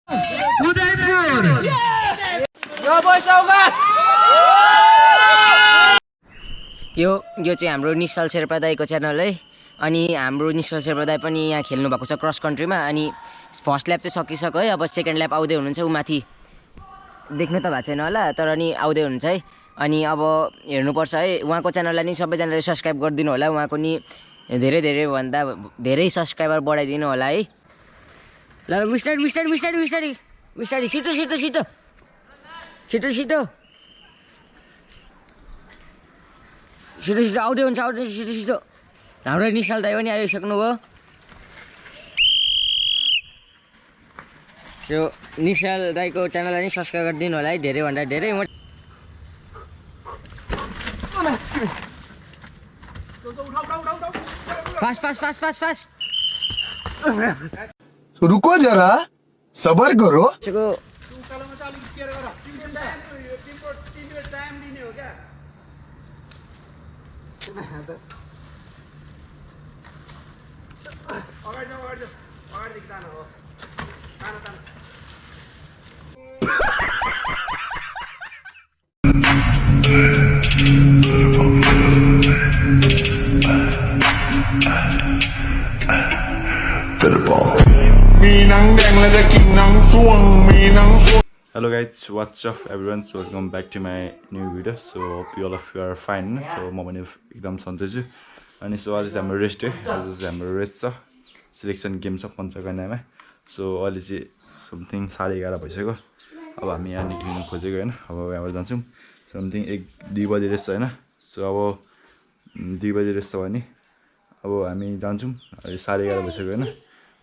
यो चाहिँ हाम्रो निश्चल शेर्पा दाइको च्यानल है। अनि हाम्रो निश्चल शेर्पा दाइ पनि यहाँ खेल्नु भएको छ क्रस कन्ट्रीमा। अनि फर्स्ट ल्याप चाहिँ सकिसक्यो है। अब सेकेन्ड ल्याप आउँदै हुनुहुन्छ। ऊ माथि देख्नु त भएको छैन होला, तर नि आउँदै हुनुहुन्छ है। अनि अब हेर्नुपर्छ है। उहाँको च्यानललाई नि सबैजनाले सब्सक्राइब गरिदिनु होला। उहाँको नि धेरै भन्दा धेरै सब्सक्राइबर बढाइदिनु होला है। ल बिस्तारै छिटो आउँदै हुन्छ छिटो। हाम्रो निश्चल दाइ पनि आइसक्नु भयो। यो निश्चल दाइको च्यानललाई नि सब्सक्राइब गरिदिनु होला है। धेरै भन्दा धेरै फास्ट रुको जरा सबर करो। Hello guys, what's up everyone? So welcome back to my new video. So hope you all of you are fine. So म पनि एकदम सन्चै छु। अनि सो आज चाहिँ हाम्रो रेस्ट है। आज चाहिँ हाम्रो रेस्ट छ, सिलेक्सन गेम छ पञ्चकन्यामा। सो अहिले चाहिँ समथिङ 11:30 भइसक्यो। अब हामी यहाँ निक्लिनु खोजेको होइन। अब यहाँबाट जान्छौँ। समथिङ 1-2 बजे रेस्ट छ होइन। सो अब 2 बजे रेस्ट छ भने अब हामी जान्छौँ। अहिले 11:30 भइसक्यो होइन।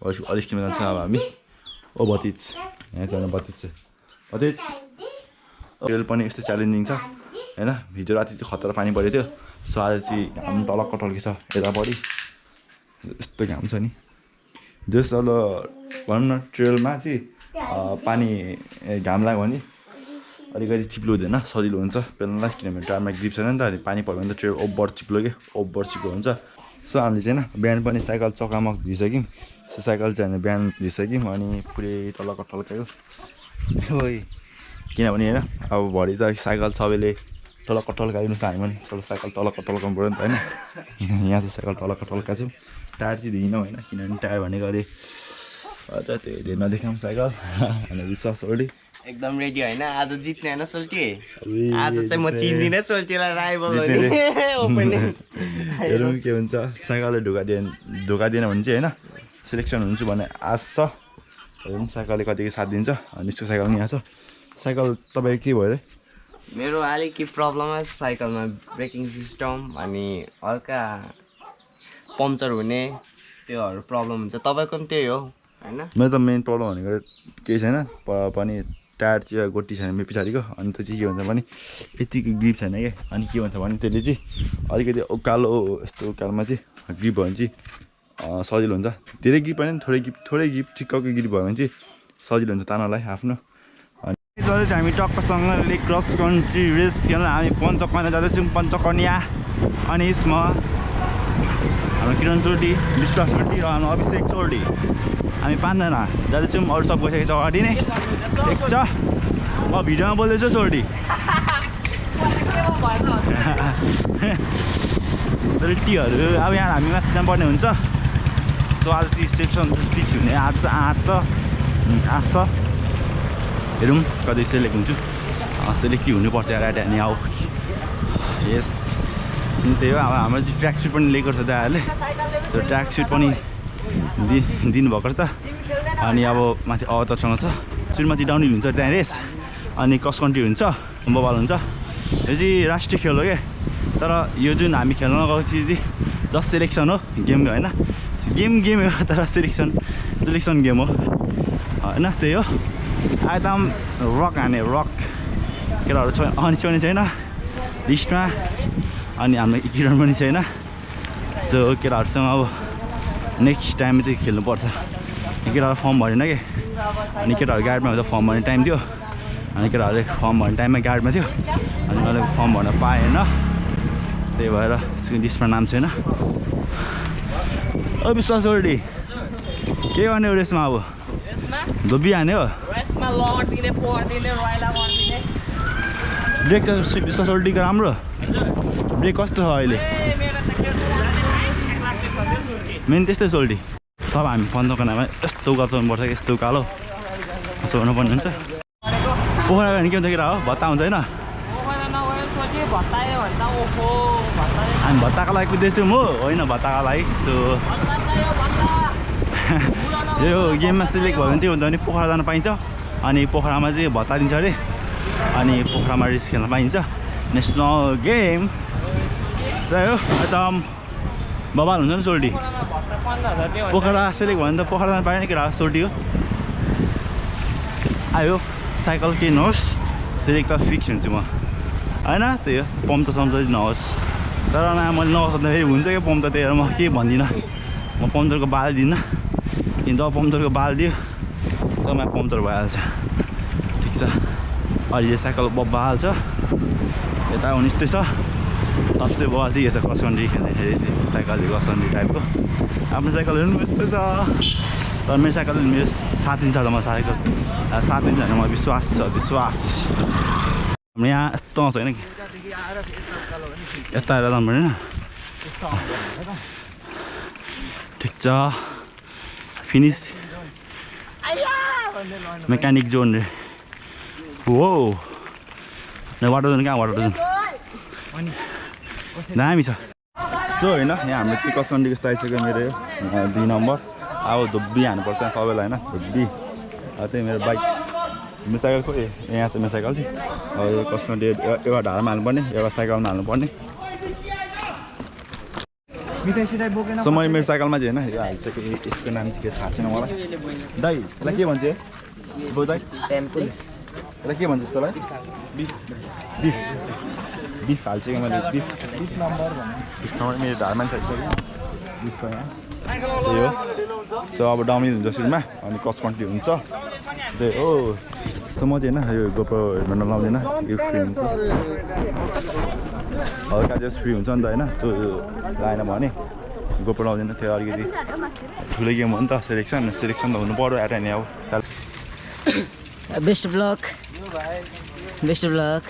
अलिकति जान्छौँ अब हामी। ओ भतिज यहाँ चाहिँ भतिज रेल पनि यस्तो च्यालेन्जिङ छ होइन। हिजो राति चाहिँ खतरा पानी परेको थियो। सो आज चाहिँ घाम टलक्क छ यतापट्टि यस्तो घाम छ नि। जस अब भनौँ न ट्रेलमा चाहिँ पानी घाम लाग्यो भने अलिकति चिप्लो हुँदैन, सजिलो हुन्छ पेल्नलाई। किनभने टायरमा ग्रिप छैन नि त। अनि पानी पऱ्यो भने त ट्रेल ओभर चिप्लो हुन्छ। सो हामीले चाहिँ होइन बिहान पनि साइकल चक्कामा धुइसक्यौँ। सो साइकल चाहिँ हामीले बिहान धुइसक्यौँ। अनि पुरै टलक्क किनभने होइन अब भरे त साइकल सबैले टलक्क हामी पनि साइकल टलक्क पऱ्यो नि त होइन। यहाँ चाहिँ साइकल टलक्क छौँ। टायर चाहिँ दिइनँ होइन, किनभने टायर भनेको अरे अझ त्यो नदेखाऊँ साइकल। अनि विश्वास ओली एकदम रेडी होइन। आज जित्ने होइन सोल्टी। आज चाहिँ म चिन्दिनँ सोल्टीलाई राइभल हेरौँ के हुन्छ। साइकलले धोका दिएन भने चाहिँ होइन सिलेक्सन हुन्छु भन्ने आश छ। हेरौँ साइकलले कतिको साथ दिन्छ। अनि यसको साइकल पनि यहाँ छ। साइकल तपाईँ के भयो अरे? मेरो अलिकति प्रब्लम छ साइकलमा, ब्रेकिङ सिस्टम अनि हल्का पङ्चर हुने त्योहरू प्रब्लम हुन्छ। तपाईँको पनि त्यही हो होइन? मेरो त मेन प्रब्लम भनेको केही छैन पनि, टायर चाहिँ गोटी छैन मेरो पछाडिको। अनि त्यो चाहिँ के भन्छ भने यतिको ग्रिप छैन क्या। अनि के भन्छ भने त्यसले चाहिँ अलिकति उकालो यस्तो उकालोमा चाहिँ ग्रिप भयो भने चाहिँ सजिलो हुन्छ। धेरै ग्रिप होइन थोरै ग्रिप ठिक्कको ग्रिप भयो भने चाहिँ सजिलो हुन्छ तान्नलाई आफ्नो। अनि हामी टक्कसँगले क्रस कन्ट्री रेस खेल्न हामी पञ्चकन्या जाँदैछौँ। पञ्चकन्या अनि यसमा हाम्रो किरण चोटी, विश्वास चोटी र हाम्रो अभिषेक चोटी हामी 5 जना जाँदैछौँ। अरू सब गइसकेको छ अगाडि नै एक छ। म भिडियोमा बोल्दैछु चोटी चोटीहरू। अब यहाँ हामी माथि जानुपर्ने हुन्छ। सो आज चाहिँ सेक्सन पिच हुने आज आश छ। हेरौँ कति सेलेक्ट हुन्छु। सेलेक्ट चाहिँ हुनुपर्छ यार अनि आऊ। यस त्यही हो। अब हाम्रो चाहिँ ट्र्याक सुट पनि लिएको छ दाइहरूले। त्यो ट्र्याक सुट पनि दिनुभएको छ। अनि अब माथि अवतारसँग छ। सुरुमा चाहिँ डाउनहिल हुन्छ त्यहाँ रेस, अनि क्रस कन्ट्री हुन्छ, बबाल हुन्छ। यो चाहिँ राष्ट्रिय खेल हो क्या। तर यो जुन हामी खेल्न गएको चाहिँ जस्ट सेलेक्सन हो, गेम होइन। गेम हो तर सेलेक्सन गेम हो होइन। त्यही हो। एकदम रक हाने रक केटाहरू छ। अनि छैन लिस्टमा। अनि हाम्रो किरण पनि छैन। सो केटाहरूसँग अब नेक्स्ट टाइम चाहिँ खेल्नुपर्छ। केटाहरू फर्म भरेन कि। अनि केटाहरू गार्डमा हुँदा फर्म भर्ने टाइम थियो। अनि केटाहरूले फर्म भर्ने टाइममा गार्डमा थियो। अनि मैले फर्म भर्न पाएन, त्यही भएर यसको लिस्टमा नाम छैन। विश्वास ओल्डी के गर्ने रेसमा अब धोबी हान्यो ब्रेक त सोल्टीको राम्रो ब्रेक कस्तो छ अहिले मेन त्यस्तै सोल्टी सब हामी पन्ध्रको नाममा यस्तो गचाउनुपर्छ कि यस्तो उकालो हुनुपर्ने हुन्छ पोखरा भने के हुन्छ केटा हो भत्ता हुन्छ होइन हामी भत्ताको लागि कुद्दैछौँ हो होइन भत्ताको लागि यस्तो यो गेममा सिलेक्ट भयो भने चाहिँ हुन्छ भने पोखरा जान पाइन्छ अनि पोखरामा चाहिँ भत्ता दिन्छ अरे अनि पोखरामा रेस खेल्न पाइन्छ नेसनल गेम त्यही हो एकदम बबाल हुन्छ नि सोल्टी पोखरा सेलेक्ट भयो भने त पोखरा जान पाएन केटा सोल्टी हो आयो साइकल केही नहोस् सेलेक्ट त फिक्स हुन्छु म होइन त्यही हो पम्प त सम्झै नहोस् तर मैले नहोस् फेरि हुन्छ क्या पम्प त त्यही भएर म केही भन्दिनँ म पम्परको बाल दिन्न किन जब पम्परको बाल दियो तब पम्पचर भइहाल्छ ठिक छ अहिले यो साइकल बब्बा हाल्छ यता उनिस्तै छ सबसे बबा चाहिँ यस्तो क्रस कन्ट्री खेल्दाखेरि चाहिँ साइकल क्रस कन्ट्री टाइपको आफ्नो साइकलहरू पनि यस्तै छ तर मेरो साइकल मेरो साथ दिन्छ त म साइकल साथ दिन्छ भने मलाई विश्वास छ विश्वास हाम्रो यहाँ यस्तो आउँछ होइन यस्तो आएर जानु पर्दैन ठिक छ फिनिस मेकानिक जोन रे हो वाटर जोन कहाँ वाटर जोन दामी छ सो होइन यहाँ हाम्रो चाहिँ कसन्डीको यस्तो आइसक्यो मेरो 2 नम्बर अब धोबी हान्नुपर्छ सबैलाई होइन धोबी त्यही मेरो बाइक मेरो साइकल खोइ यहाँ छ मेरो साइकल चाहिँ अब यो कसन्डी एउटा ढाडमा हाल्नुपर्ने एउटा साइकलमा हाल्नुपर्ने सो मैले मेरो साइकलमा चाहिँ होइन यो हालिसक्यो यसको नाम चाहिँ के थाहा छैन मलाई दाइ यसलाई के भन्छ बोजाइ यसलाई के भन्छ यस्तोलाई बिफ बिफ हालिसक्यो मैले बिफ नम्बर मेरो ढाडमा छ बिफ छ यहाँ त्यही हो सो अब डाउनहिल हुन्छ सुरुमा अनि क्रस कन्ट्री हुन्छ त्यही हो सो म चाहिँ होइन यो गोप्रो हेर्न लाउँदैन यो फ्री हुन्छ हल्का जस्ट फ्री हुन्छ नि त होइन त्यो लाएन भने गोप्रो लाउँदैन त्यो अलिकति ठुलो गेम हो नि त सेलेक्सन त हुनु पऱ्यो एट एनी अब best of lock best of lock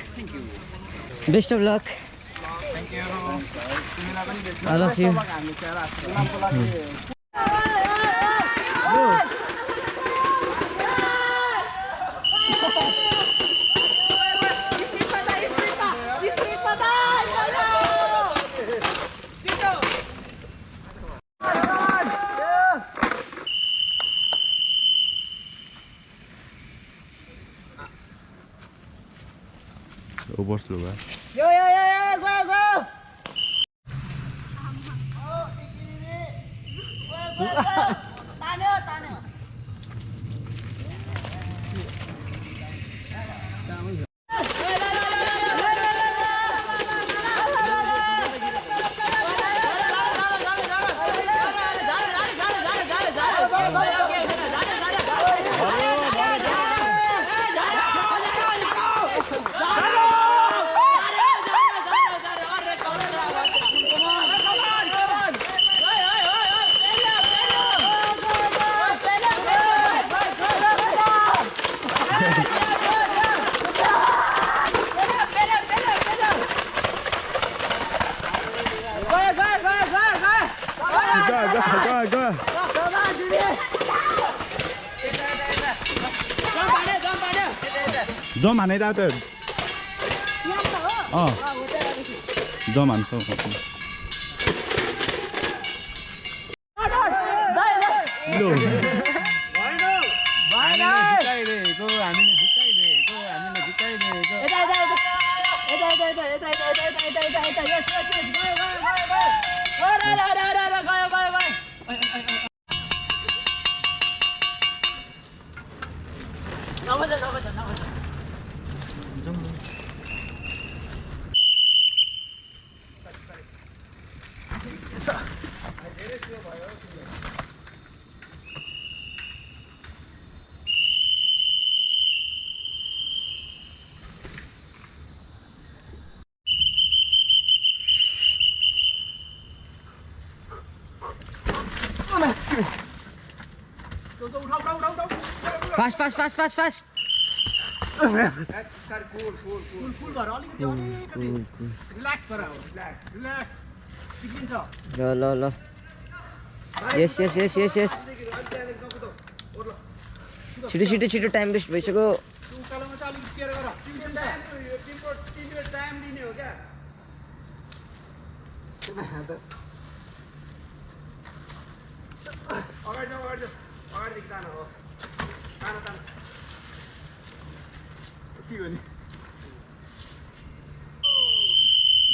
best of luck I love you Over slow, right? Yo, go, go! Go. Jom हाने त जम हान्छौँ Đâu fast fast fast fast fast ल ल ल यस यस यस यस यस छिटो छिटो छिटो टाइम वेस्ट भइसक्यो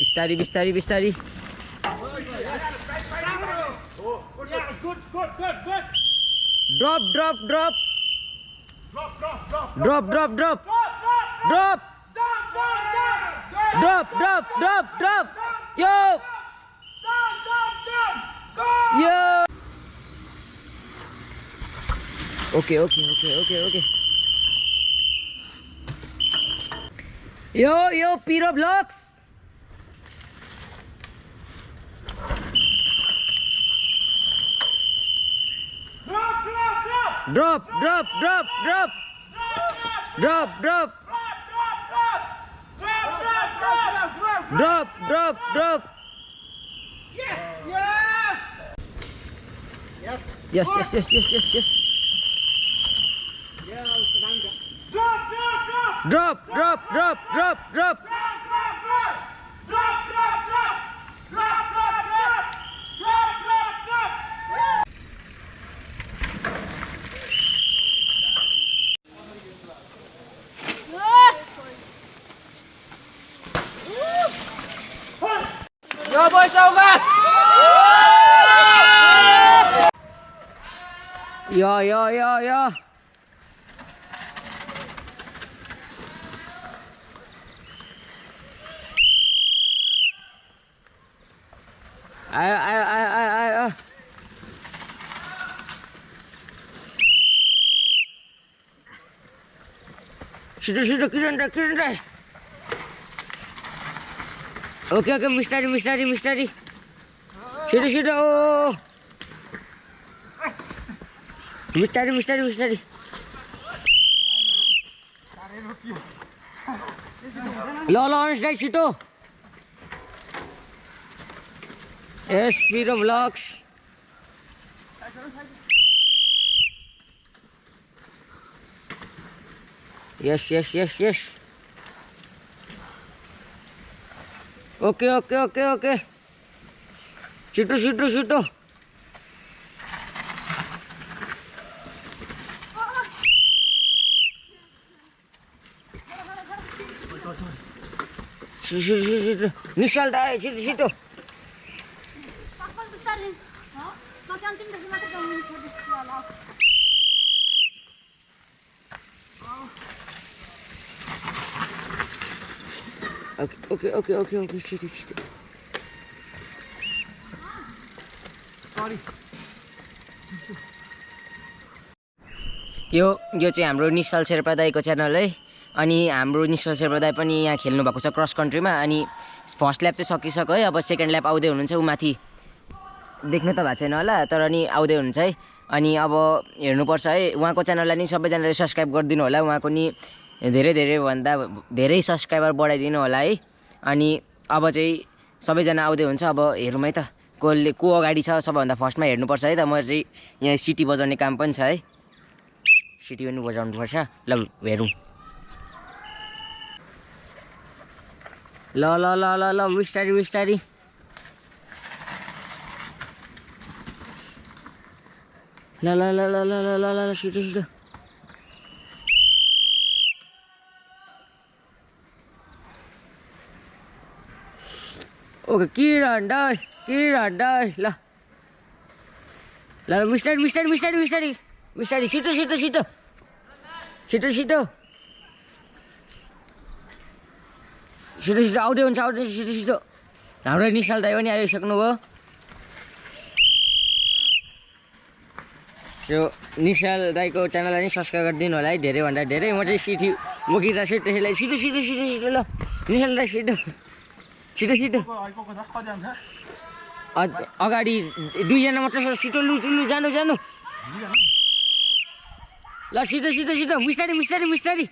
बिस्तारी बिस्तारी बिस्तारी drop drop drop drop drop drop drop drop drop drop drop यो यो okay okay okay okay okay यो यो पिरो blocks drop drop drop drop drop drop drop drop drop yes yes yes yes yes yes yes yes drop drop drop drop drop Yo boys over. Yo yo yo yo. Ayo. Sudah kira. Okay, misteri. Sudah. Oh. Misteri. Launch guys, situ. Yes, Piro Vlogs. Yes. Okay. Situ. Situ. Nisal dah, situ. Okay, situ. यो चाहिँ हाम्रो निश्चल Sherpa दाइको channel है अनि हाम्रो निश्चल शेर्पा दाइ पनि यहाँ खेल्नु भएको छ क्रस कन्ट्रीमा अनि फर्स्ट ल्याप चाहिँ सकिसक्यो है अब सेकेन्ड ल्याप आउँदै हुनुहुन्छ उ माथि देख्नु त भएको छैन होला तर नि आउँदै हुनुहुन्छ है अनि अब हेर्नुपर्छ है उहाँको च्यानललाई नि सबैजनाले सब्स्क्राइब गरिदिनु होला उहाँको नि धेरै भन्दा धेरै सब्स्क्राइबर बढाइदिनु होला है अनि अब चाहिँ सबैजना आउँदै हुन्छ अब हेरौँ है त को अगाडि छ सबैभन्दा फर्स्टमा हेर्नुपर्छ है त म चाहिँ यहाँ सिटी बजाउने काम पनि छ है सिटी पनि बजाउनुपर्छ ल हेरौँ ल बिस्तारी ल सिटो ओके किरण दाइ ल बिस्तारी छिटो आउँदै हुन्छ छिटो हाम्रो निशाल दाइ पनि आइसक्नु भयो त्यो निशाल दाइको च्यानललाई नि सब्स्क्राइब गरिदिनु होला है धेरैभन्दा धेरै म चाहिँ सिटी मुखिँदा त्यसलाई छिटो ल निशाल दाइ छिटो अगाडि दुईजना मात्र छ छिटो लु जानु ल छिटो छिटो छिटो बिस्तारी बिस्तारी बिस्तारी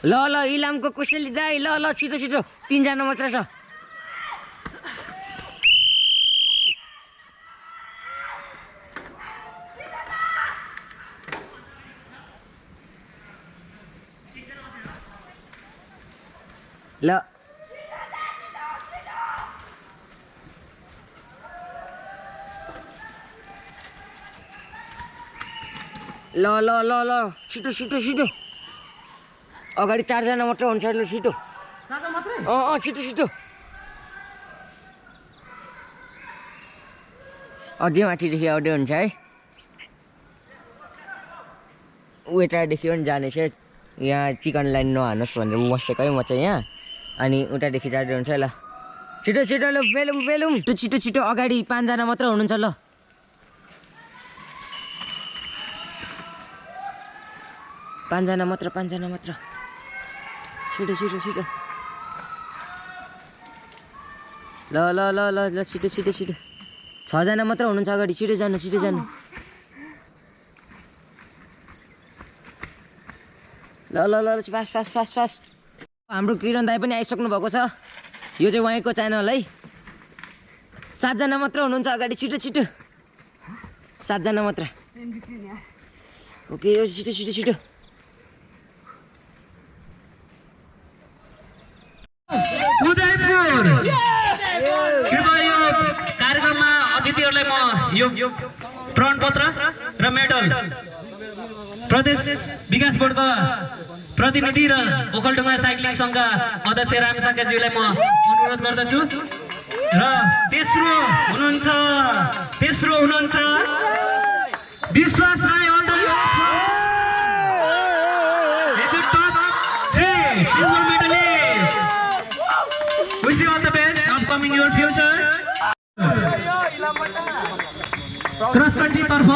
ल ल इलामको कोसेली दाइ ल ल छिटो छिटो 3 जना मात्र छ ल ल ल ल ल छिटो छिटो छिटो अगाडि 4 जना मात्र हुन्छ ल छिटो छिटो छिटो अझै माथिदेखि आउँदै हुन्छ है उतादेखि पनि जाने छ यहाँ चिकन लाइन नहाल्नुहोस् भनेर बसेको है म चाहिँ यहाँ अनि उतादेखि जाँदै हुन्छ ल छिटो छिटो ल बेलुम बेलुम छिटो छिटो अगाडि 5 जना मात्र हुनुहुन्छ ल पाँच जना मात्र छिटो छिटो छिटो ल ल ल ल ल छिटो छिटो छिटो 6 जना मात्र हुनुहुन्छ अगाडि छिटो जानु ल ल ल फास्ट फास्ट फास्ट फास्ट हाम्रो किरण दाइ पनि आइसक्नु भएको छ यो चाहिँ उहाँको च्यानल है 7 जना मात्र हुनुहुन्छ अगाडि छिटो छिटो 7 जना मात्र ओके यो छिटो छिटो छिटो उदयपुर कृपया यो कार्यक्रममा अतिथिहरूलाई म यो प्रमाणपत्र र मेडल प्रदेश विकास बोर्डका प्रतिनिधि र ओखलढुङ्गा साइक्लिङ सङ्घका अध्यक्ष राम साकेज्यूलाई म अनुरोध गर्दछु र तेस्रो हुनुहुन्छ Bishwas Rai all the top 3 silver medalist Wish you all the best upcoming your future. Cross country तर्फ